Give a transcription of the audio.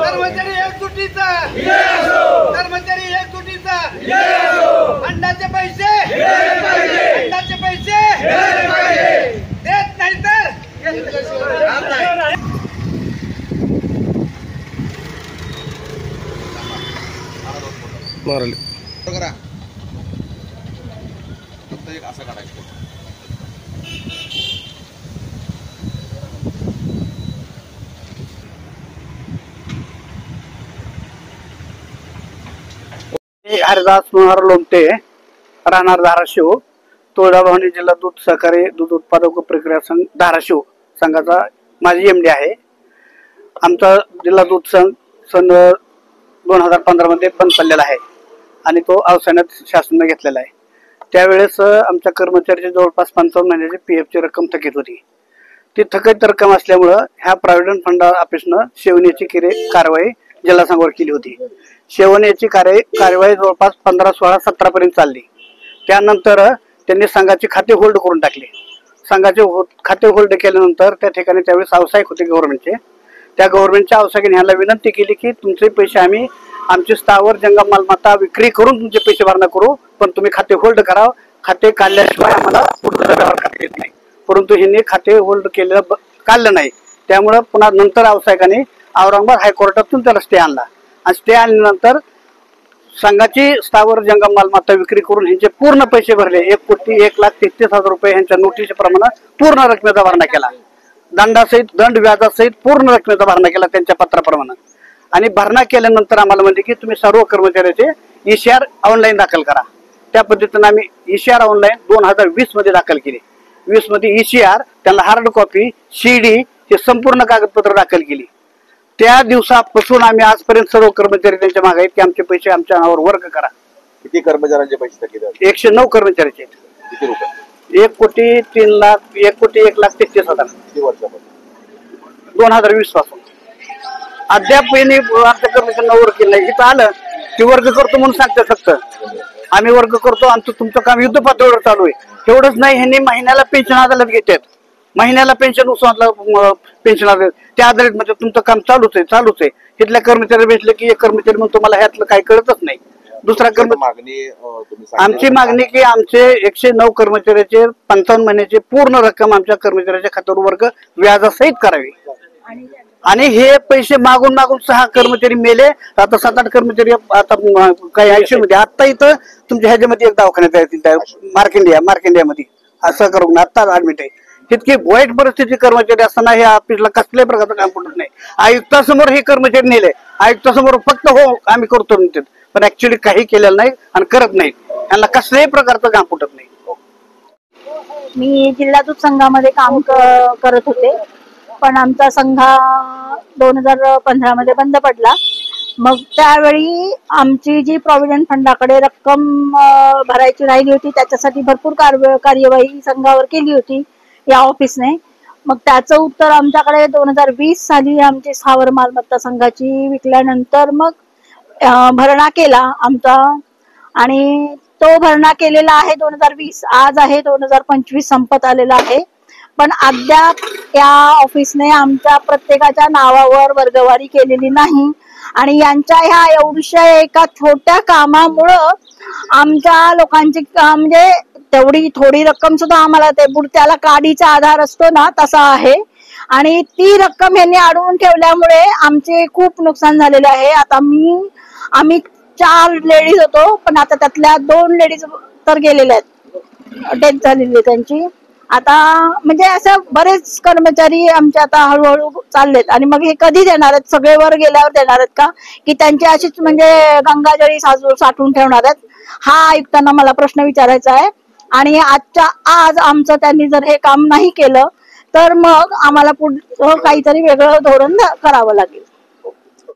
कर्मचारी एकजुटीचा, कर्मचारी एकजुटीचा, अंडाचे पैसे देत नाही तर मारले करा फक्त एक असं काढायचं. हरिदास मनोहर लोमटे, राहणार धाराशिव, तुळजाभवानी जिल्हा दूध सहकारी दूध उत्पादक प्रक्रिया संघ धाराशिव संघाचा माझी एमडी आहे. आमचा जिल्हा दूध संघ सन 2015 मध्ये बंद पडलेला आहे आणि तो अवसानात शासनाने घेतलेला आहे. त्यावेळेस आमच्या कर्मचाऱ्याची जवळपास 55 महिन्याची पीएफची रक्कम थकीत होती. ती थकीत रक्कम असल्यामुळं ह्या प्रॉव्हिडंट फंड ऑफिसनं शेवण्याची कारवाई जिल्हा संघावर केली होती. शेवण्याची कार्यवाही जवळपास 15, 16, 17 पर्यंत चालली. त्यानंतर त्यांनी संघाचे खाते होल्ड करून टाकले. संघाचे खाते होल्ड केल्यानंतर त्या ठिकाणी त्यावेळेस व्यावसायिक होते गव्हर्नमेंटचे. त्या गव्हर्नमेंटच्या व्यावसायिकांनी ह्याला विनंती केली की तुमचे पैसे आम्ही आमची स्थावर जंगम मालमत्ता विक्री करून तुमचे पैसे भरणा करू, पण तुम्ही खाते होल्ड करा. खाते काढल्याशिवाय आम्हाला पुढचा व्यवहार करता येत नाही. परंतु ह्यांनी खाते होल्ड केलेलं काढलं नाही. त्यामुळं पुन्हा नंतर व्यावसायिकांनी औरंगाबाद हायकोर्टातून त्याला स्टे आणला आणि स्टे आणल्यानंतर संघाची स्थावर जंगम मालमत्ता विक्री करून ह्यांचे पूर्ण पैसे भरले. 1,33,00,000 रुपये ह्यांच्या नोटीसच्या प्रमाणात पूर्ण रकमेचा भरणा केला. दंडासहित दंड व्याजासहित पूर्ण रकमेचा भरणा केला त्यांच्या पत्राप्रमाणे. आणि भरणा केल्यानंतर आम्हाला म्हणजे की तुम्ही सर्व कर्मचाऱ्याचे ECR ऑनलाईन दाखल करा. त्या पद्धतीने आम्ही ECR ऑनलाईन 2020 मध्ये दाखल केली. 20 मध्ये ECR त्यांना हार्ड कॉपी CD हे संपूर्ण कागदपत्र दाखल केली. त्या दिवसापासून आम्ही आजपर्यंत सर्व कर्मचारी त्यांच्या मागे आहेत की आमचे पैसे आमच्या नावावर वर्ग करा. किती कर्मचाऱ्यांचे पैसे थकीत आहेत? 109 कर्मचाऱ्याचे आहेत. किती रुपये? 1,03,00,000 किती वर्षापासून? 2020 पासून अद्याप यांनी आमच्या कर्मचाऱ्यांना वर्ग केलं नाही. इथं आलं की वर्ग करतो म्हणून सांगतात. फक्त आम्ही वर्ग करतो आणि तुमचं काम युद्ध पातळीवर चालू आहे. एवढंच नाही, ह्यांनी महिन्याला पेन्शन अदालत घेतात. महिन्याला पेन्शन पेन्शन त्या आधारित म्हणजे तुमचं काम चालूच आहे. तिथल्या कर्मचारी भेटले की एक कर्मचारी म्हणून तुम्हाला ह्यातलं काही कळतच नाही. दुसरा कर्मचारी आमची मागणी की आमचे 109 कर्मचाऱ्याचे 55 महिन्याची पूर्ण रक्कम आमच्या कर्मचाऱ्याच्या खात्यावर वर्ग व्याजासहित करावी. आणि हे पैसे मागून 6 कर्मचारी मेले. आता 7-8 कर्मचारी आता काही ICU मध्ये. आता इथं तुमच्या ह्याच्यामध्ये एक दवाखान्यात आहे मार्क इंडियामध्ये असं करून आता ऍडमिट आहे. इतकी वाईट परिस्थिती कर्मचारी असताना हे ऑफिसला कसल्याही प्रकारचं काम पडत नाही. आयुक्तासमोर हे कर्मचारी नेले. आयुक्तासमोर फक्त हो आम्ही करतो म्हणतात, पण ऍक्च्युली काही केलेलं नाही आणि करत नाहीत. यांना कसल्याही प्रकारचं काम फुटत नाही. मी जिल्हा दूध संघामध्ये काम करत होते, पण आमचा संघ 2015 मध्ये बंद पडला. मग त्यावेळी आमची जी प्रॉव्हिडंट फंडाकडे रक्कम भरायची राहिली होती त्याच्यासाठी भरपूर कार्यवाही संघावर केली होती या ऑफिसने. मग त्याचं उत्तर आमच्याकडे 2020 साली आमची स्थावर मालमत्ता संघाची विकल्यानंतर मग भरणा केला आमचा, आणि तो भरणा केलेला आहे 2020. आज आहे 2025 संपत आलेला आहे, पण अद्याप या ऑफिसने आमच्या प्रत्येकाच्या नावावर वर्गवारी केलेली नाही. आणि यांच्या ह्या एवढ्या एका छोट्या कामामुळं आमच्या लोकांची म्हणजे तेवढी थोडी रक्कम सुद्धा आम्हाला त्याला काडीचा आधार असतो ना तसा आहे, आणि ती रक्कम यांनी अडवून ठेवल्यामुळे आमचे खूप नुकसान झालेले आहे. आता आम्ही 4 लेडीज होतो, पण आता त्यातल्या 2 लेडीज तर गेलेल्या आहेत, डेथ झालेली त्यांची. आता म्हणजे असं बरेच कर्मचारी आमचे आता हळूहळू चाललेत. आणि मग हे कधी देणार आहेत? सगळे वर गेल्यावर देणार आहेत का, की त्यांची अशीच म्हणजे गंगाजळी साठवून ठेवणार आहेत? हा आयुक्तांना मला प्रश्न विचारायचा आहे. आणि आज आमचं त्यांनी जर हे काम नाही केलं तर मग आम्हाला पुढचं काहीतरी वेगळं धोरण करावं लागेल.